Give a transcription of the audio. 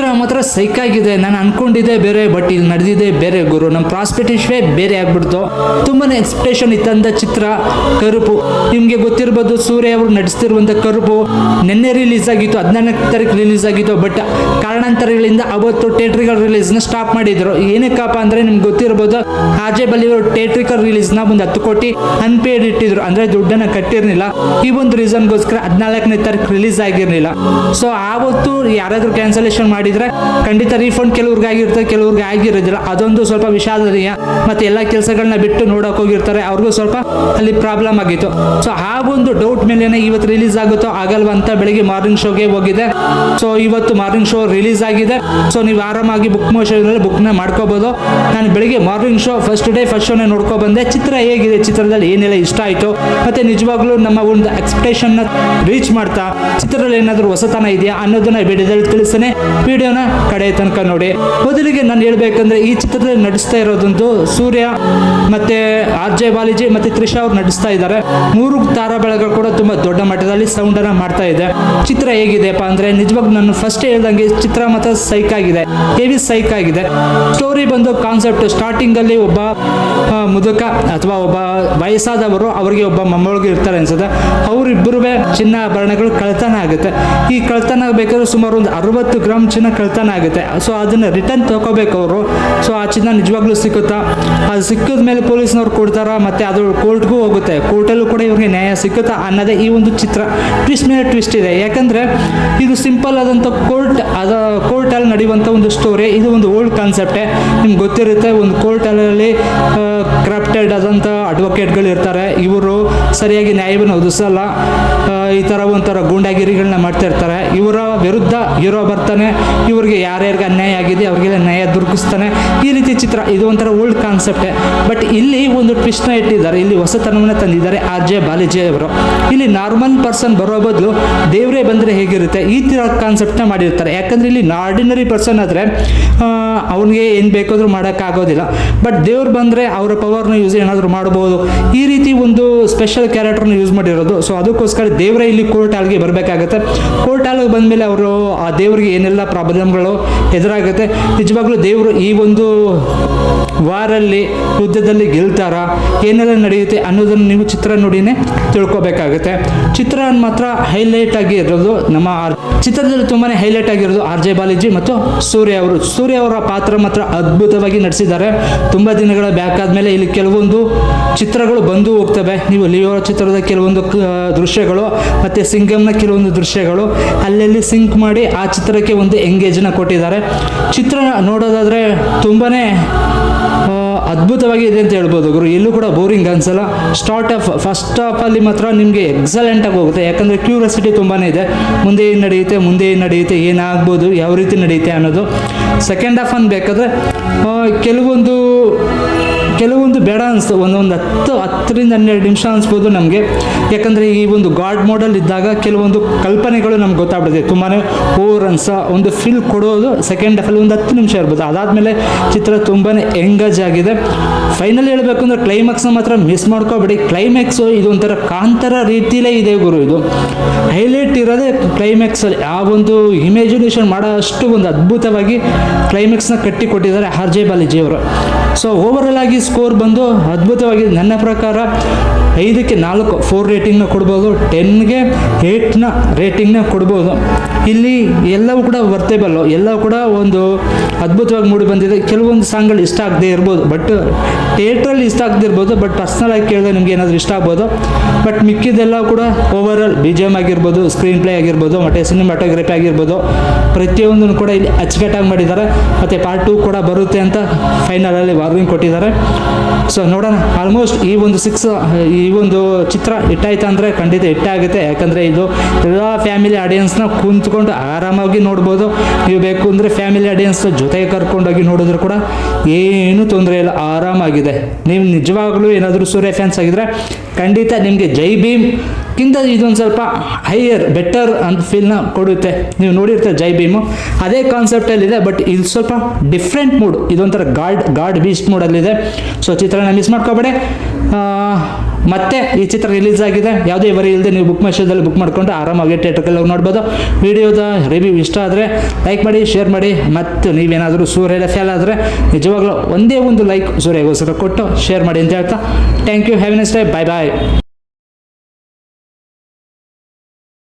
ಚಿತ್ರ ಮಾತ್ರ ಸೈಕಾಗಿದೆ. ನಾನು ಅನ್ಕೊಂಡಿದ್ದೆ ಬೇರೆ, ಬಟ್ ಇಲ್ಲಿ ನಡೆದಿದೆ ಬೇರೆ ಗುರು. ನಮ್ಮ ಪ್ರಾಸ್ಪೆಕ್ಟಿವ್ವೇ ಬೇರೆ ಆಗ್ಬಿಡ್ತು. ತುಂಬಾನೇ ಎಕ್ಸ್ಪೆಕ್ಟೇಷನ್ ಇತ್ತಂದ ಚಿತ್ರ ಕರುಪು. ನಿಮ್ಗೆ ಗೊತ್ತಿರ್ಬೋದು, ಸೂರ್ಯ ಅವರು ನಡೆಸ್ತಿರುವಂತ ಕರುಪು ನಿನ್ನೆ ರಿಲೀಸ್ ಆಗಿತ್ತು, 14ನೇ ತಾರೀಕು ರಿಲೀಸ್ ಆಗಿತ್ತು. ಬಟ್ ಕಾರಣಾಂತರಗಳಿಂದ ಅವತ್ತು ಥಿಯೇಟ್ರಿಕಲ್ ರಿಲೀಸ್ ನ ಸ್ಟಾಪ್ ಮಾಡಿದ್ರು. ಏನಕ್ಕಪ್ಪ ಅಂದ್ರೆ ನಿಮ್ಗೆ ಗೊತ್ತಿರ್ಬೋದು, ಆಜೆ ಬಲಿ ಅವರು ಥಿಯೇಟ್ರಿಕಲ್ ರಿಲೀಸ್ ನ ಒಂದು 10 ಕೋಟಿ ಅನ್ಪೇಡ್ ಇಟ್ಟಿದ್ರು, ಅಂದ್ರೆ ದುಡ್ಡನ್ನ ಕಟ್ಟಿರ್ಲಿಲ್ಲ. ಈ ಒಂದು ರೀಸನ್ಗೋಸ್ಕರ 14ನೇ ತಾರೀಕು ರಿಲೀಸ್ ಆಗಿರ್ಲಿಲ್ಲ. ಸೊ ಆವತ್ತು ಯಾರಾದ್ರೂ ಕ್ಯಾನ್ಸಲೇಷನ್ ಮಾಡಿದ್ರೆ ಖಂಡಿತ ರೀಫಂಡ್ ಕೆಲವ್ರಿಗೆ ಆಗಿರುತ್ತೆ, ಕೆಲವ್ರಿಗೆ ಆಗಿರೋದಿಲ್ಲ. ಅದೊಂದು ಸ್ವಲ್ಪ ವಿಷಾದನೀಯ. ಮತ್ತೆ ಎಲ್ಲ ಕೆಲಸಗಳನ್ನ ಬಿಟ್ಟು ನೋಡಕ್ ಹೋಗಿರ್ತಾರೆ, ಅವ್ರಿಗೂ ಸ್ವಲ್ಪ ಅಲ್ಲಿ ಪ್ರಾಬ್ಲಮ್ ಆಗಿತ್ತು. ಸೊ ಆ ಒಂದು ಡೌಟ್ ಮೇಲೆ ಇವತ್ತು ರಿಲೀಸ್ ಆಗುತ್ತೋ ಆಗಲ್ವಾ ಅಂತ ಬೆಳಿಗ್ಗೆ ಮಾರ್ನಿಂಗ್ ಶೋಗೆ ಹೋಗಿದೆ. ಸೊ ಇವತ್ತು ಮಾರ್ನಿಂಗ್ ಶೋ ರಿಲೀಸ್ ಆಗಿದೆ. ಸೊ ನೀವು ಆರಾಮಾಗಿ ಬುಕ್ ಮೈ ಶೋನಲ್ಲಿ ಬುಕ್ನ ಮಾಡ್ಕೋಬಹುದು. ನಾನು ಬೆಳಿಗ್ಗೆ morning show first day first ಶೋನ ನೋಡ್ಕೊ ಬಂದೆ. ಚಿತ್ರ ಹೇಗಿದೆ, ಚಿತ್ರದಲ್ಲಿ ಏನೆಲ್ಲ ಇಷ್ಟ ಆಯ್ತು, ಮತ್ತೆ ನಿಜವಾಗ್ಲೂ ನಮ್ಮ ಒಂದು ಎಕ್ಸ್ಪೆಕ್ಟೇಷನ್ ನ ರೀಚ್ ಮಾಡ್ತಾ ಚಿತ್ರದಲ್ಲಿ ಏನಾದರೂ ಹೊಸತನ ಇದೆಯಾ ಅನ್ನೋದನ್ನ ವಿಡಿಯೋದಲ್ಲಿ ತಿಳಿಸ್ತೇನೆ. ವಿಡಿಯೋನ ಕಡೆ ತನಕ ನೋಡಿ. ಮೊದಲಿಗೆ ನಾನು ಹೇಳ್ಬೇಕಂದ್ರೆ ಈ ಚಿತ್ರದಲ್ಲಿ ನಡೆಸ್ತಾ ಇರೋದೊಂದು ಸೂರ್ಯ ಮತ್ತೆ ಆರ್.ಜೆ. ಬಾಲಾಜಿ ಮತ್ತೆ ತ್ರಿಷಾ ಅವ್ರು ನಡೆಸ್ತಾ ಇದ್ದಾರೆ. 3 ತಾರಾ ಬಳಗ ಕೂಡ ತುಂಬಾ ದೊಡ್ಡ ಮಟ್ಟದಲ್ಲಿ ಸೌಂಡ್ ಅನ್ನ ಮಾಡ್ತಾ ಇದೆ. ಚಿತ್ರ ಹೇಗಿದೆಪ್ಪ ಅಂದ್ರೆ ನಿಜವಾಗ್ಲೂ ನಾನು ಫಸ್ಟ್ ಹೇಳ್ದಂಗೆ ಚಿತ್ರ ಮಾತ್ರ ಸೈಕ್ ಆಗಿದೆ, ಹೆವಿ ಸೈಕ್ ಆಗಿದೆ. ಸ್ಟೋರಿ ಬಂದು ಕಾನ್ಸೆಪ್ಟ್ ಸ್ಟಾರ್ಟಿಂಗ್ ಅಲ್ಲಿ ಒಬ್ಬ ಮುದುಕ ಅಥವಾ ಒಬ್ಬ ವಯಸ್ಸಾದವರು, ಅವರಿಗೆ ಒಬ್ಬ ಮೊಮ್ಮಗಳು ಇರ್ತಾರೆ ಅನ್ಸುತ್ತೆ. ಅವರಿಬ್ಬರು ಚಿನ್ನಾಭರಣಗಳು ಕಳ್ತನ ಆಗುತ್ತೆ. ಈ ಕಳ್ತನ ಬೇಕಾದ್ರೆ ಸುಮಾರು ಒಂದು 60 ಗ್ರಾಮ್ ಚಿನ್ನ ಕಳ್ತನ ಆಗುತ್ತೆ. ಸೊ ಅದನ್ನ ರಿಟರ್ನ್ ತಗೋಬೇಕು ಅವರು. ಸೊ ಆ ಚಿನ್ನ ನಿಜವಾಗ್ಲೂ ಸಿಕ್ಕುತ್ತಾ, ಅದು ಸಿಕ್ಕಿದ ಮೇಲೆ ಪೊಲೀಸ್ನವ್ರು ಕೊಡ್ತಾರ, ಮತ್ತೆ ಅದು ಕೋರ್ಟ್ಗೂ ಹೋಗುತ್ತೆ, ಕೋರ್ಟಲ್ಲೂ ಕೂಡ ಇವ್ರಿಗೆ ನ್ಯಾಯ ಸಿಕ್ಕುತ್ತಾ ಅನ್ನೋದೇ ಈ ಒಂದು ಚಿತ್ರ. ಟ್ವಿಸ್ಟ್ ಮೇಲೆ ಟ್ವಿಸ್ಟ್ ಇದೆ. ಯಾಕಂದ್ರೆ ಇದು ಸಿಂಪಲ್ ಆದಂತ ಕೋರ್ಟ್ ಅಲ್ಲಿ ನಡೆಯುವಂತ ಒಂದು ಸ್ಟೋರಿ. ಇದು ಒಂದು ಓಲ್ಡ್ ಕಾನ್ಸೆಪ್ಟೇ, ನಿಮ್ಗೆ ಗೊತ್ತಿರುತ್ತೆ. ಒಂದು ಕೋರ್ಟ್ ಅಲ್ಲಿ ಕ್ರಾಫ್ಟೆಡ್ ಆದಂತ ಅಡ್ವೊಕೇಟ್ಗಳು ಇರ್ತಾರೆ. ಇವರು ಸರಿಯಾಗಿ ನ್ಯಾಯವನ್ನು ಒದಗಿಸಲ್ಲ, ಈ ತರ ಒಂಥರ ಗೂಂಡಾಗಿರಿಗಳನ್ನ ಮಾಡ್ತಾ ಇರ್ತಾರೆ. ಇವರ ವಿರುದ್ಧ ಹೀರೋ ಬರ್ತಾನೆ, ಇವ್ರಿಗೆ ಯಾರ್ಯಾರಿಗೆ ಅನ್ಯಾಯ ಆಗಿದೆ ಅವ್ರಿಗೆಲ್ಲ ನ್ಯಾಯ ದೊರಕಿಸ್ತಾನೆ. ಈ ರೀತಿ ಚಿತ್ರ. ಇದು ಒಂಥರ ಓಲ್ಡ್ ಕಾನ್ಸೆಪ್ಟೇ. ಬಟ್ ಇಲ್ಲಿ ಒಂದು ಟ್ವಿಸ್ಟ್ ನ ಇಟ್ಟಿದ್ದಾರೆ, ಇಲ್ಲಿ ಹೊಸತನವನ್ನ ತಂದಿದ್ದಾರೆ ಆರ್.ಜೆ. ಬಾಲಾಜಿ ಅವರು. ಇಲ್ಲಿ ನಾರ್ಮಲ್ ಪರ್ಸನ್ ಬರೋ ಬದಲು ದೇವರೇ ಬಂದ್ರೆ ಹೇಗಿರುತ್ತೆ, ಈ ತರ ಕಾನ್ಸೆಪ್ಟ್ ನ ಮಾಡಿರ್ತಾರೆ. ಯಾಕಂದ್ರೆ ಇಲ್ಲಿ ಆರ್ಡಿನರಿ ಪರ್ಸನ್ ಆದ್ರೆ ಅವನಿಗೆ ಏನ್ ಬೇಕಾದ್ರೂ ಮಾಡಕ್ ಆಗೋದಿಲ್ಲ. ಬಟ್ ದೇವ್ರು ಬಂದ್ರೆ ಅವರ ಪವರ್ನ ಯೂಸ್ ಏನಾದ್ರು ಮಾಡಬಹುದು. ಈ ರೀತಿ ಒಂದು ಸ್ಪೆಷಲ್ ಕ್ಯಾರೆಕ್ಟರ್ನ ಯೂಸ್ ಮಾಡಿರೋದು. ಸೊ ಅದಕ್ಕೋಸ್ಕರ ದೇವರೇ ಇಲ್ಲಿ ಕೋರ್ಟ್ ಹಾಲ್ಗೆ ಬರಬೇಕಾಗತ್ತೆ. ಕೋರ್ಟ್ ಹಾಲ್ಗೆ ಬಂದ್ಮೇಲೆ ಅವರು ಆ ದೇವರಿಗೆ ಏನೆಲ್ಲ ಪ್ರಾಬ್ಲಮ್ಗಳು ಎದುರಾಗುತ್ತೆ, ನಿಜವಾಗ್ಲೂ ದೇವರು ಈ ಒಂದು ವಾರಲ್ಲಿ ಯುದ್ಧದಲ್ಲಿ ಗೆಲ್ತಾರ, ಏನೆಲ್ಲ ನಡೆಯುತ್ತೆ ಅನ್ನೋದನ್ನು ನೀವು ಚಿತ್ರ ನೋಡಿನೇ ತಿಳ್ಕೊಬೇಕಾಗುತ್ತೆ. ಚಿತ್ರ ಮಾತ್ರ ಹೈಲೈಟ್ ಆಗಿ ಇರೋದು ನಮ್ಮ ಚಿತ್ರದಲ್ಲಿ ತುಂಬಾನೇ ಹೈಲೈಟ್ ಆಗಿರೋದು ಆರ್.ಜೆ. ಬಾಲಾಜಿ ಮತ್ತು ಸೂರ್ಯ ಅವರು. ಸೂರ್ಯ ಅವರ ಪಾತ್ರ ಮಾತ್ರ ಅದ್ಭುತವಾಗಿ ನಡೆಸಿದ್ದಾರೆ. ತುಂಬಾ ದಿನಗಳ ಬ್ಯಾಕ್ ಆದ್ಮೇಲೆ ಇಲ್ಲಿ ಕೆಲವೊಂದು ಚಿತ್ರಗಳು ಬಂದು ಹೋಗ್ತವೆ. ನೀವು ಲಿಯೋ ಚಿತ್ರದ ಕೆಲವೊಂದು ದೃಶ್ಯಗಳು ಮತ್ತೆ ಸಿಂಗಮ್ನ ಕೆಲವೊಂದು ದೃಶ್ಯಗಳು ಅಲ್ಲೆಲ್ಲಿ ಸಿಂಕ್ ಮಾಡಿ ಆ ಚಿತ್ರಕ್ಕೆ ಒಂದು ಎಂಗೇಜ್ನ ಕೊಟ್ಟಿದ್ದಾರೆ. ಚಿತ್ರ ನೋಡೋದಾದ್ರೆ ತುಂಬಾನೇ ಅದ್ಭುತವಾಗಿ ಇದೆ ಅಂತ ಹೇಳ್ಬೋದು ಗುರು. ಎಲ್ಲೂ ಕೂಡ ಬೋರಿಂಗ್ ಅನ್ಸಲ್ಲ. ಫಸ್ಟ್ ಹಾಫ್ ಅಲ್ಲಿ ಮಾತ್ರ ನಿಮಗೆ ಎಕ್ಸಲೆಂಟ್ ಆಗಿ ಹೋಗುತ್ತೆ. ಯಾಕಂದ್ರೆ ಕ್ಯೂರಿಯಾಸಿಟಿ ತುಂಬಾನೇ ಇದೆ, ಮುಂದೆ ಏನು ನಡೆಯುತ್ತೆ, ಏನಾಗ್ಬೋದು, ಯಾವ ರೀತಿ ನಡೆಯುತ್ತೆ ಅನ್ನೋದು. ಸೆಕೆಂಡ್ ಹಾಫ್ ಅನ್ ಬೇಕಾದ್ರೆ ಕೆಲವೊಂದು ಬೇಡ ಅನಿಸ್ತು. ಒಂದೊಂದು 10ರಿಂದ 12 ನಿಮಿಷ ಅನಿಸ್ಬೋದು ನಮಗೆ. ಯಾಕಂದರೆ ಈ ಒಂದು ಗಾಡ್ ಮೋಡಲ್ ಇದ್ದಾಗ ಕೆಲವೊಂದು ಕಲ್ಪನೆಗಳು ನಮ್ಗೆ ಗೊತ್ತಾಗ್ಬಿಡುತ್ತೆ. ತುಂಬಾ ಓವರ್ ಒಂದು ಫೀಲ್ ಕೊಡೋದು ಸೆಕೆಂಡ್ ಹಾಫಲ್ಲಿ ಒಂದು 10 ನಿಮಿಷ ಇರ್ಬೋದು. ಅದಾದಮೇಲೆ ಚಿತ್ರ ತುಂಬಾ ಎಂಗೇಜ್ ಆಗಿದೆ. ಫೈನಲ್ ಹೇಳಬೇಕು ಅಂದರೆ ಕ್ಲೈಮ್ಯಾಕ್ಸ್ನ ಮಾತ್ರ ಮಿಸ್ ಮಾಡ್ಕೋಬೇಡಿ. ಕ್ಲೈಮ್ಯಾಕ್ಸು ಇದು ಒಂಥರ ಕಾಂತಾರ ರೀತಿಯಲ್ಲೇ ಇದೆ ಗುರು. ಇದು ಹೈಲೈಟ್ ಇರೋದೇ ಕ್ಲೈಮ್ಯಾಕ್ಸಲ್ಲಿ. ಆ ಒಂದು ಇಮ್ಯಾಜಿನೇಷನ್ ಮಾಡೋ ಅಷ್ಟು ಒಂದು ಅದ್ಭುತವಾಗಿ ಕ್ಲೈಮ್ಯಾಕ್ಸ್ನ ಕಟ್ಟಿ ಕೊಟ್ಟಿದ್ದಾರೆ ಆರ್.ಜೆ. ಬಾಲಾಜಿ ಅವರು. ಸೊ ಓವರಾಲ್ ಆಗಿ ಸ್ಕೋರ್ ಬಂದು ಅದ್ಭುತವಾಗಿ ನನ್ನ ಪ್ರಕಾರ 5ಕ್ಕೆ 4 4 ರೇಟಿಂಗ್ನ ಕೊಡ್ಬೋದು, 10ಗೆ 8ನ ರೇಟಿಂಗ್ನ ಕೊಡ್ಬೋದು. ಇಲ್ಲಿ ಎಲ್ಲವೂ ಕೂಡ ವರ್ತೇಬಲ್ಲು, ಎಲ್ಲವೂ ಕೂಡ ಒಂದು ಅದ್ಭುತವಾಗಿ ಮೂಡಿ ಬಂದಿದೆ. ಕೆಲವೊಂದು ಸಾಂಗ್ಗಳು ಇಷ್ಟ ಆಗದೆ ಇರ್ಬೋದು, ಬಟ್ ಥಿಯೇಟ್ರಲ್ಲಿ ಇಷ್ಟ ಆಗದೆ ಇರ್ಬೋದು, ಬಟ್ ಪರ್ಸ್ನಲ್ ಆಗಿ ಕೇಳಿದ್ರೆ ನಿಮ್ಗೆ ಏನಾದರೂ ಇಷ್ಟ ಆಗ್ಬೋದು. ಬಟ್ ಮಿಕ್ಕಿದೆಲ್ಲ ಕೂಡ ಓವರಾಲ್ BGM ಆಗಿರ್ಬೋದು, ಸ್ಕ್ರೀನ್ ಪ್ಲೇ ಆಗಿರ್ಬೋದು, ಮತ್ತು ಸಿನಿಮಾಟೋಗ್ರಫಿ ಆಗಿರ್ಬೋದು, ಪ್ರತಿಯೊಂದನ್ನು ಕೂಡ ಇಲ್ಲಿ ಅಚ್ಚುಕಟ್ಟಾಗಿ ಮಾಡಿದ್ದಾರೆ. ಮತ್ತು ಪಾರ್ಟ್ 2 ಕೂಡ ಬರುತ್ತೆ ಅಂತ ಫೈನಲಲ್ಲಿ ವಾರ್ನಿಂಗ್ ಕೊಟ್ಟಿದ್ದಾರೆ. ಸೊ ನೋಡೋಣ. ಆಲ್ಮೋಸ್ಟ್ ಈ ಒಂದು ಚಿತ್ರ ಹಿಟ್ಟಾಯ್ತು ಅಂದರೆ ಖಂಡಿತ ಹಿಟ್ಟಾಗುತ್ತೆ. ಯಾಕಂದರೆ ಇದು ಎಲ್ಲ ಫ್ಯಾಮಿಲಿ ಆಡಿಯನ್ಸ್ನ ಕುಂತ್ಕೊಂಡು ಆರಾಮಾಗಿ ನೋಡ್ಬೋದು. ನೀವು ಬೇಕು ಅಂದರೆ ಫ್ಯಾಮಿಲಿ ಆಡಿಯನ್ಸ್ನ ಜೊತೆಗೆ ಕರ್ಕೊಂಡೋಗಿ ನೋಡಿದ್ರು ಕೂಡ ಏನೂ ತೊಂದರೆ ಇಲ್ಲ, ಆರಾಮಾಗಿದೆ. ನೀವು ನಿಜವಾಗ್ಲೂ ಏನಾದರೂ ಸೂರ್ಯ ಫ್ಯಾನ್ಸ್ ಆಗಿದ್ರೆ ಖಂಡಿತ ನಿಮಗೆ ಜೈ ಭೀಮ್ ಕಿಂತ ಇದೊಂದು ಸ್ವಲ್ಪ ಹೈಯರ್ ಬೆಟರ್ ಅಂತ ಫೀಲ್ನ ಕೊಡುತ್ತೆ. ನೀವು ನೋಡಿರ್ತೀರ ಜೈ ಭೀಮು ಅದೇ ಕಾನ್ಸೆಪ್ಟಲ್ಲಿದೆ, ಬಟ್ ಇದು ಸ್ವಲ್ಪ ಡಿಫ್ರೆಂಟ್ ಮೂಡ್. ಇದೊಂಥರ ಗಾಡ್ ಬೀಸ್ಟ್ ಮೂಡಲ್ಲಿದೆ. ಸೊ ಚಿತ್ರನ ಮಿಸ್ ಮಾಡ್ಕೋಬೇಡಿ. ಮತ್ತೆ ಈ ಚಿತ್ರ ರಿಲೀಸ್ ಆಗಿದೆ, ಯಾವುದೇ ವರಿ ಇಲ್ಲದೆ ನೀವು ಬುಕ್ ಮೈ ಶೋದಲ್ಲಿ ಬುಕ್ ಮಾಡ್ಕೊಂಡು ಆರಾಮಾಗಿ ಥಿಯೇಟರ್ಗೆ ಹೋಗಿ ನೋಡ್ಬೋದು. ವಿಡಿಯೋದ ರಿವ್ಯೂ ಇಷ್ಟ ಆದರೆ ಲೈಕ್ ಮಾಡಿ, ಶೇರ್ ಮಾಡಿ. ಮತ್ತು ನೀವೇನಾದರೂ ಸೂರ್ಯದ ಫ್ಯಾನ್ ಆದರೆ ನಿಜವಾಗ್ಲೂ ಒಂದೇ ಒಂದು ಲೈಕ್ ಸೂರ್ಯಗೋಸ್ಕರ ಕೊಟ್ಟು ಶೇರ್ ಮಾಡಿ ಅಂತ ಹೇಳ್ತಾ thank you. Have a nice day. Bye bye.